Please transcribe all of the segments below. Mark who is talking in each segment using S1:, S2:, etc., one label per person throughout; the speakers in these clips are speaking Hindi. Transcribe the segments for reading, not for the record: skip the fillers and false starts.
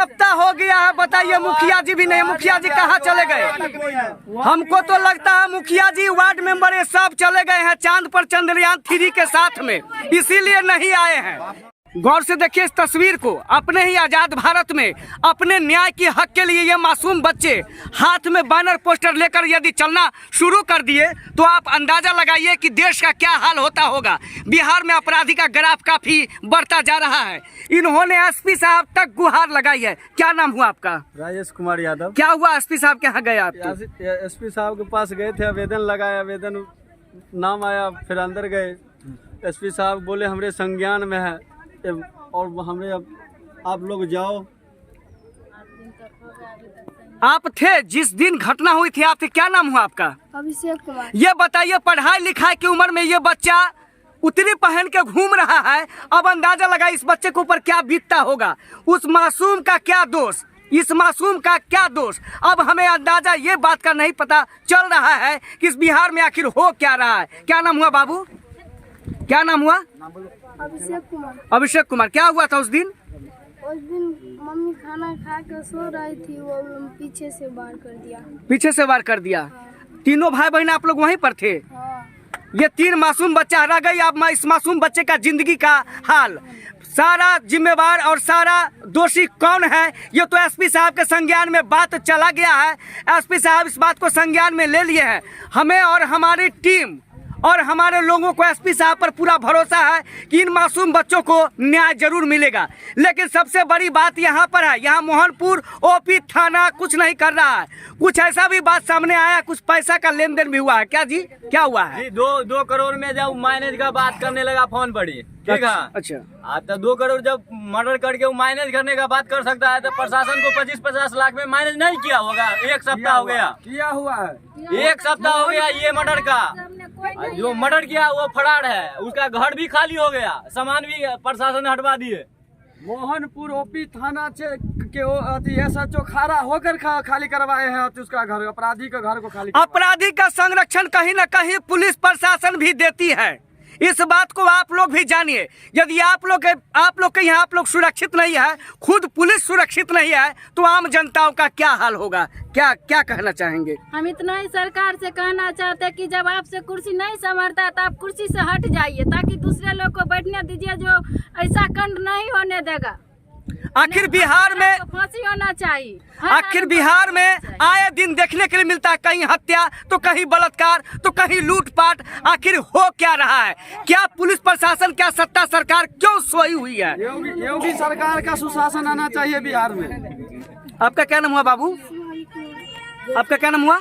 S1: सप्ताह हो गया है, बताइए मुखिया जी भी नहीं, मुखिया जी कहाँ चले गए? हमको तो लगता है मुखिया जी, वार्ड मेंबर ये सब चले गए हैं चांद पर चंद्रयान 3 के साथ में, इसीलिए नहीं आए हैं। गौर से देखिए इस तस्वीर को। अपने ही आजाद भारत में अपने न्याय की हक के लिए ये मासूम बच्चे हाथ में बैनर पोस्टर लेकर यदि चलना शुरू कर दिए तो आप अंदाजा लगाइए कि देश का क्या हाल होता होगा। बिहार में अपराधी का ग्राफ काफी बढ़ता जा रहा है। इन्होंने एसपी साहब तक गुहार लगाई है। क्या नाम हुआ आपका?
S2: राजेश कुमार यादव।
S1: क्या हुआ, एसपी साहब के यहाँ गए आप?
S2: एसपी साहब के पास गए थे, आवेदन लगाया, आवेदन नाम आया, फिर अंदर गए। एसपी साहब बोले हमरे संज्ञान में है और हमरे आप लोग जाओ।
S1: आप थे जिस दिन घटना हुई थी, आप थे, क्या नाम हुआ आपका?
S3: अभिषेक कुमार।
S1: ये बताइए पढ़ाई लिखाई की उम्र में ये बच्चा उतरी पहन के घूम रहा है, अब अंदाजा लगा इस बच्चे के ऊपर क्या बीतता होगा। उस मासूम का क्या दोष, इस मासूम का क्या दोष? अब हमें अंदाजा ये बात का नहीं पता चल रहा है कि इस बिहार में आखिर हो क्या रहा है। क्या नाम हुआ बाबू, क्या नाम हुआ?
S3: अभिषेक कुमार।
S1: अभिषेक कुमार। क्या हुआ था उस दिन?
S3: उस दिन मम्मी खाना खा के सो रही थी, वो पीछे से वार कर दिया।
S1: पीछे से वार कर दिया।
S3: हाँ।
S1: तीनों भाई बहन आप लोग वहीं पर थे?
S3: हाँ।
S1: ये 3 मासूम बच्चा रह गई। अब इस मासूम बच्चे का जिंदगी का हाल, सारा जिम्मेवार और सारा दोषी कौन है? ये तो एसपी साहब के संज्ञान में बात चला गया है। एसपी साहब इस बात को संज्ञान में ले लिए हैं। हमें और हमारी टीम और हमारे लोगों को एसपी साहब पर पूरा भरोसा है कि इन मासूम बच्चों को न्याय जरूर मिलेगा। लेकिन सबसे बड़ी बात यहाँ पर है, यहाँ मोहनपुर ओपी थाना कुछ नहीं कर रहा है। कुछ ऐसा भी बात सामने आया, कुछ पैसा का लेन देन भी हुआ है। क्या जी, क्या हुआ है?
S2: जी 2 करोड़ में जब माइनेज का बात करने लगा फोन पर ही, ठीक है।
S1: अच्छा,
S2: तो 2 करोड़ जब मर्डर करके वो माइनेज करने का बात कर सकता है तो प्रशासन को 25-50 लाख में माइनेज नहीं किया होगा। 1 सप्ताह हो गया,
S1: किया हुआ है।
S2: 1 सप्ताह हो गया ये मर्डर का। जो मर्डर किया वो फरार है, उसका घर भी खाली हो गया, सामान भी प्रशासन ने हटवा दिए।
S4: मोहनपुर ओपी थाना के SHO खारा होकर खाली करवाए हैं उसका घर, अपराधी का घर को खाली।
S1: अपराधी का संरक्षण कहीं न कहीं पुलिस प्रशासन भी देती है। इस बात को आप लोग भी जानिए। यदि आप लोग के यहाँ आप लोग सुरक्षित नहीं है, खुद पुलिस सुरक्षित नहीं है, तो आम जनताओं का क्या हाल होगा? क्या क्या कहना चाहेंगे?
S5: हम इतना ही सरकार से कहना चाहते हैं कि जब आपसे कुर्सी नहीं संभलता तो आप कुर्सी से हट जाइए, ताकि दूसरे लोग को बैठने दीजिए जो ऐसा कांड नहीं होने देगा।
S1: आखिर बिहार में
S5: फांसी होना चाहिए।
S1: आखिर बिहार में आए दिन देखने के लिए मिलता है, कहीं हत्या तो कहीं बलात्कार तो कहीं लूटपाट। आखिर हो क्या रहा है? क्या पुलिस प्रशासन, क्या सत्ता सरकार क्यों सोई हुई है?
S4: योगी सरकार का सुशासन आना चाहिए बिहार में।
S1: आपका क्या नाम हुआ बाबू? आपका क्या नाम हुआ?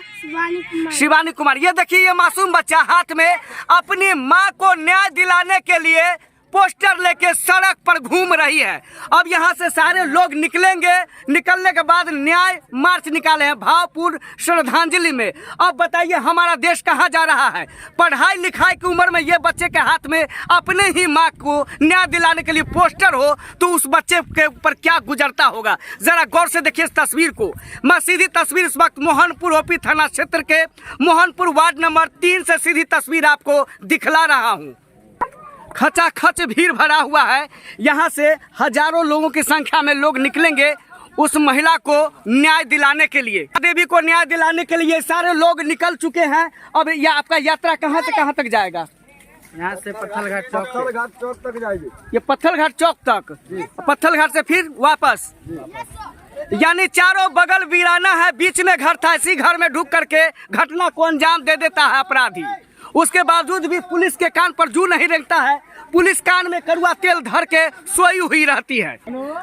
S1: शिवानी कुमार। ये देखिए, ये मासूम बच्चा हाथ में अपनी माँ को न्याय दिलाने के लिए पोस्टर लेके सड़क पर घूम रही है। अब यहाँ से सारे लोग निकलेंगे, निकलने के बाद न्याय मार्च निकाले हैं भावपूर्ण श्रद्धांजलि में। अब बताइए हमारा देश कहाँ जा रहा है? पढ़ाई लिखाई की उम्र में ये बच्चे के हाथ में अपने ही माँ को न्याय दिलाने के लिए पोस्टर हो तो उस बच्चे के ऊपर क्या गुजरता होगा? जरा गौर से देखिए इस तस्वीर को। मैं सीधी तस्वीर इस वक्त मोहनपुर ओपी थाना क्षेत्र के मोहनपुर वार्ड नंबर 3 से सीधी तस्वीर आपको दिखला रहा हूँ। खचाखच भीड़ भरा हुआ है। यहाँ से हजारों लोगों की संख्या में लोग निकलेंगे उस महिला को न्याय दिलाने के लिए, देवी को न्याय दिलाने के लिए। सारे लोग निकल चुके हैं। अब यह आपका यात्रा कहाँ से कहाँ तक जाएगा?
S4: यहाँ से पत्थलघाट चौक तक जाएगी।
S1: ये पत्थलघाट चौक तक, पत्थलघाट से फिर वापस। यानी चारों बगल वीराना है, बीच में घर था। इसी घर में ढुक करके घटना को अंजाम दे देता है अपराधी। उसके बावजूद भी पुलिस के कान पर जू नहीं रेंगता है। पुलिस कान में कड़वा तेल धर के सोई हुई रहती है।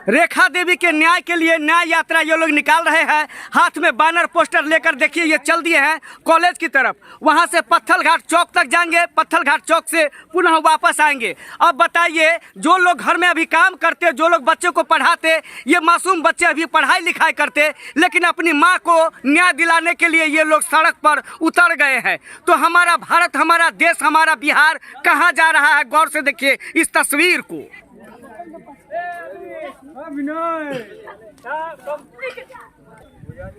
S1: रेखा देवी के न्याय के लिए न्याय यात्रा ये लोग निकाल रहे हैं। हाथ में बैनर पोस्टर लेकर देखिए ये चल दिए हैं कॉलेज की तरफ। वहां से पत्थलघाट चौक तक जाएंगे, पत्थलघाट चौक से पुनः वापस आएंगे। अब बताइए, जो लोग घर में अभी काम करते, जो लोग बच्चों को पढ़ाते, ये मासूम बच्चे अभी पढ़ाई लिखाई करते, लेकिन अपनी माँ को न्याय दिलाने के लिए ये लोग सड़क पर उतर गए हैं। तो हमारा भारत, हमारा देश, हमारा बिहार कहाँ जा रहा है? गौर से देखिए इस तस्वीर को।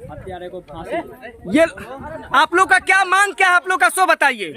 S2: हत्यारे को फांसी।
S1: ये आप लोग का क्या मांग, क्या है आप लोग का, सो बताइए।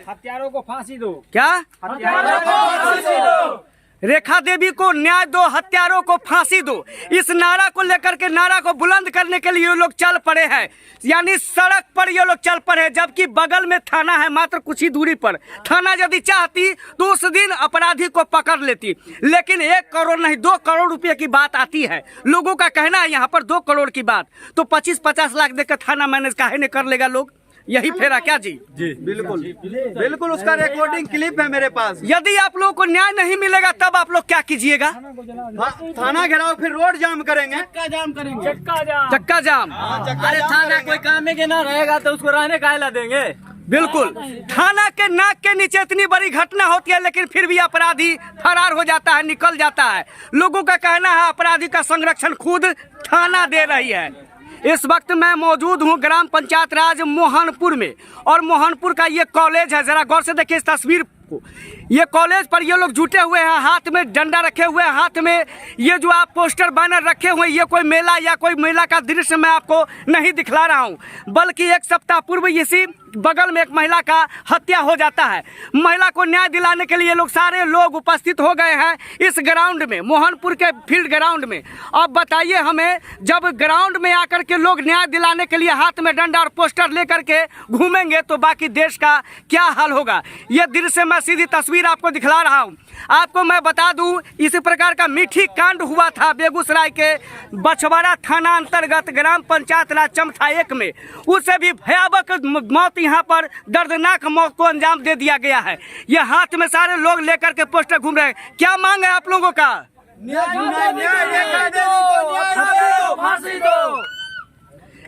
S4: हत्यारों को फांसी दो।
S1: क्या?
S4: हत्यारों को फांसी दो।
S1: रेखा देवी को न्याय दो, हत्यारों को फांसी दो, इस नारा को लेकर के, नारा को बुलंद करने के लिए ये लोग चल पड़े हैं। यानी सड़क पर ये लोग चल पड़े हैं, जबकि बगल में थाना है, मात्र कुछ ही दूरी पर। थाना यदि चाहती तो उस दिन अपराधी को पकड़ लेती, लेकिन 1 करोड़ नहीं 2 करोड़ रुपए की बात आती है। लोगों का कहना है यहाँ पर 2 करोड़ की बात, तो 25-50 लाख देकर थाना मैनेज काहे नहीं कर लेगा लोग? यही फेरा क्या जी?
S2: जी बिल्कुल बिल्कुल, उसका रिकॉर्डिंग क्लिप है मेरे पास।
S1: यदि आप लोगों को न्याय नहीं मिलेगा तब आप लोग क्या कीजिएगा?
S2: थाना घेराव, फिर रोड जाम करेंगे,
S1: चक्का जाम।
S4: अरे थाना कोई काम के ना रहेगा तो उसको रहने काहे देंगे?
S1: बिल्कुल, थाना के नाक के नीचे इतनी बड़ी घटना होती है, लेकिन फिर भी अपराधी फरार हो जाता है, निकल जाता है। लोगों का कहना है अपराधी का संरक्षण खुद थाना दे रही है। इस वक्त मैं मौजूद हूं ग्राम पंचायत राज मोहनपुर में, और मोहनपुर का ये कॉलेज है। जरा गौर से देखिए इस तस्वीर को। ये कॉलेज पर ये लोग जुटे हुए हैं, हाथ में डंडा रखे हुए हैं, हाथ में ये जो आप पोस्टर बैनर रखे हुए हैं, ये कोई मेला या कोई मेला का दृश्य मैं आपको नहीं दिखला रहा हूं, बल्कि 1 सप्ताह पूर्व इसी बगल में एक महिला का हत्या हो जाता है। महिला को न्याय दिलाने के लिए लोग, सारे लोग उपस्थित हो गए हैं इस ग्राउंड में, मोहनपुर के फील्ड ग्राउंड में। अब बताइए हमें, जब ग्राउंड में आकर के लोग न्याय दिलाने के लिए हाथ में डंडा और पोस्टर लेकर के घूमेंगे तो बाकी देश का क्या हाल होगा? ये दृश्य मैं सीधी तस्वीर आपको दिखला रहा हूँ। आपको मैं बता दूं, इसी प्रकार का मीठी कांड हुआ था बेगूसराय के बछवाड़ा थाना अंतर्गत ग्राम पंचायत राज चमथा 1 में। उससे भी भयावह मौत, यहाँ पर दर्दनाक मौत को अंजाम दे दिया गया है। ये हाथ में सारे लोग लेकर के पोस्टर घूम रहे हैं। क्या मांग है आप लोगों का?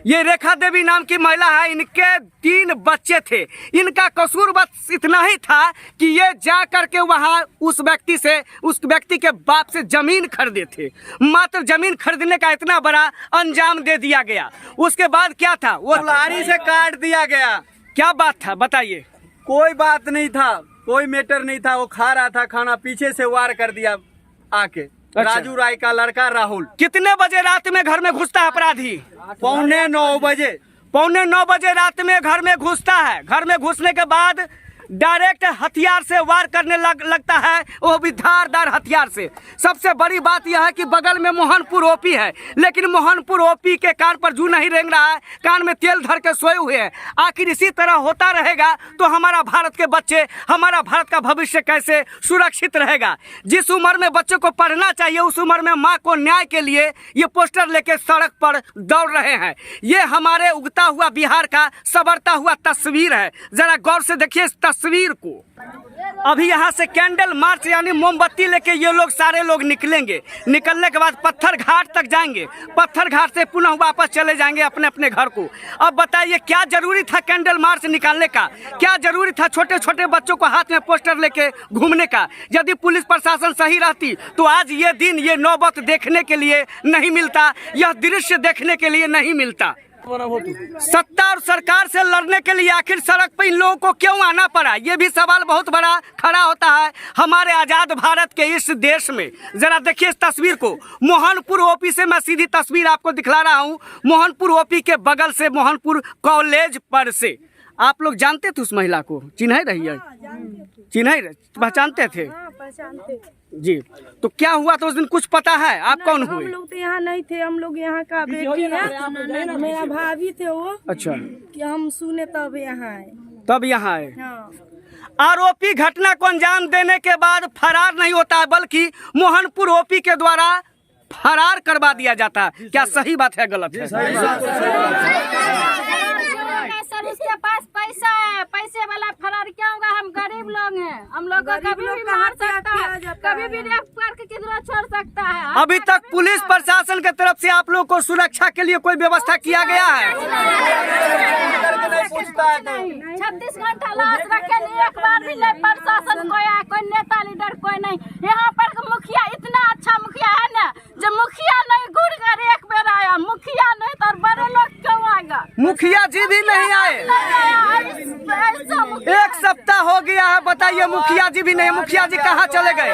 S1: ये रेखा देवी नाम की महिला है, इनके 3 बच्चे थे। इनका कसूर बस इतना ही था कि ये जा करके वहां उस व्यक्ति के बाप से जमीन खरीदे थे। मात्र जमीन खरीदने का इतना बड़ा अंजाम दे दिया गया। उसके बाद क्या था? वो
S2: लारी से काट दिया गया।
S1: क्या बात था बताइए?
S2: कोई बात नहीं था, कोई मैटर नहीं था। वो खा रहा था खाना, पीछे से वार कर दिया आके। राजू राय का लड़का राहुल।
S1: कितने बजे रात में घर में घुसता है अपराधी?
S2: 9:15 बजे।
S1: 9:15 बजे रात में घर में घुसता है। घर में घुसने के बाद डायरेक्ट हथियार से वार करने लगता है, वो भी धारदार हथियार से। सबसे बड़ी बात यह है कि बगल में मोहनपुर ओपी है, लेकिन मोहनपुर ओपी के कान पर जू नहीं रेंग रहा है, कान में तेल धर के सोए हुए हैं। आखिर इसी तरह होता रहेगा तो हमारा भारत के बच्चे, हमारा भारत का भविष्य कैसे सुरक्षित रहेगा? जिस उम्र में बच्चों को पढ़ना चाहिए उस उम्र में माँ को न्याय के लिए ये पोस्टर लेके सड़क पर दौड़ रहे हैं। ये हमारे उगता हुआ बिहार का संवरता हुआ तस्वीर है। जरा गौर से देखिए इस तस्वीर को। अभी यहाँ से कैंडल मार्च यानी मोमबत्ती लेके ये लोग सारे लोग निकलेंगे। निकलने के बाद पत्थर घाट तक जाएंगे, पत्थर घाट से पुनः वापस चले जाएंगे अपने अपने घर को। अब बताइए क्या जरूरी था कैंडल मार्च निकालने का? क्या जरूरी था छोटे छोटे बच्चों को हाथ में पोस्टर लेके घूमने का? यदि पुलिस प्रशासन सही रहती तो आज ये दिन, ये नौबत देखने के लिए नहीं मिलता, यह दृश्य देखने के लिए नहीं मिलता। सत्ता और सरकार से लड़ने के लिए आखिर सड़क पर इन लोगों को क्यों आना पड़ा? ये भी सवाल बहुत बड़ा खड़ा होता है हमारे आजाद भारत के इस देश में। जरा देखिए इस तस्वीर को। मोहनपुर ओपी से मैं सीधी तस्वीर आपको दिखला रहा हूँ। मोहनपुर ओपी के बगल से मोहनपुर कॉलेज पर से। आप लोग जानते थे उस महिला को? चिन्ह रही है? चिन्ह पहचानते थे जी? तो क्या हुआ था उस दिन कुछ पता है? आप कौन हुए?
S3: हम लोग तो यहाँ नहीं थे, हम लोग यहाँ का बेटी है, मेरा भाभी थे वो।
S1: अच्छा,
S3: कि हम सुने तब यहाँ आए।
S1: तब यहाँ आए।
S3: हाँ।
S1: आरोपी घटना को अंजाम देने के बाद फरार नहीं होता है, बल्कि मोहनपुर ओपी के द्वारा फरार करवा दिया जाता है। क्या सही बात है गलत है?
S5: सर उसके पास पैसा है, पैसे वाला फरार क्या होगा? हम गरीब लोग हैं, हम लोग को कभी भी मार सकता है, कभी भी रेप करके किधर छोड़ सकता है।
S1: अभी तक पुलिस प्रशासन की तरफ से आप लोग को सुरक्षा के लिए कोई व्यवस्था किया गया है?
S5: 36 घंटा लाश रखे, एक बार भी नहीं प्रशासन कोई आया, कोई नेता लीडर कोई नहीं। यहाँ पर मुखिया इतना अच्छा मुखिया है ना, जो मुखिया नहीं घूर कर एक बार आया, मुखिया नहीं तो बड़े लोग क्यों आएगा?
S1: मुखिया जी भी नहीं आए। 1 सप्ताह हो गया है, बता लगता है ये मुखिया जी भी नहीं, मुखिया जी कहाँ चले गए?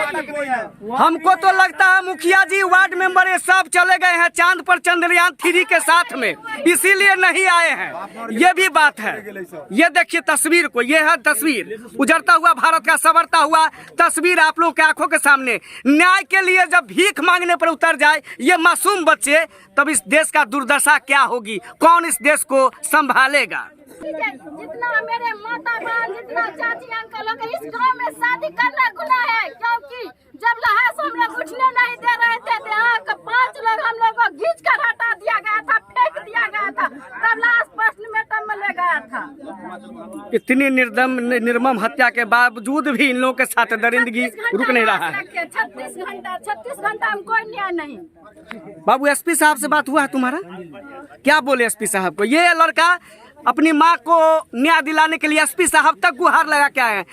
S1: हमको तो लगता है मुखिया जी, वार्ड मेंबर ये सब चले गए हैं चांद पर चंद्रयान 3 के साथ में, इसीलिए नहीं आए हैं। ये भी बात है। ये देखिए तस्वीर को, ये है तस्वीर उजड़ता हुआ भारत का, संवरता हुआ तस्वीर आप लोग के आंखों के सामने। न्याय के लिए जब भीख मांगने पर उतर जाए ये मासूम बच्चे, तब इस देश का दुर्दशा क्या होगी? कौन इस देश को संभालेगा?
S5: जितना मेरे माता बहन, जितना चाची अंकल लोग इस गांव में शादी करना गुनाह है, क्योंकि जब लहास हम लोग उठने नहीं दे रहे थे, 5 लोग हम लोग को घींच कर हटा दिया गया था, फेंक दिया गया था, तब लाश पोस्टमार्टम में ले गया था।
S1: इतनी निर्मम हत्या के बावजूद भी इन लोगों के साथ दरिंदगी रुक नहीं रहा है।
S5: 36 घंटा हम कोई न्याय नहीं।
S1: बाबू एसपी साहब से बात हुआ है तुम्हारा? क्या बोले एसपी साहब को? ये लड़का अपनी माँ को न्याय दिलाने के लिए एसपी साहब तक गुहार लगा के आए हैं।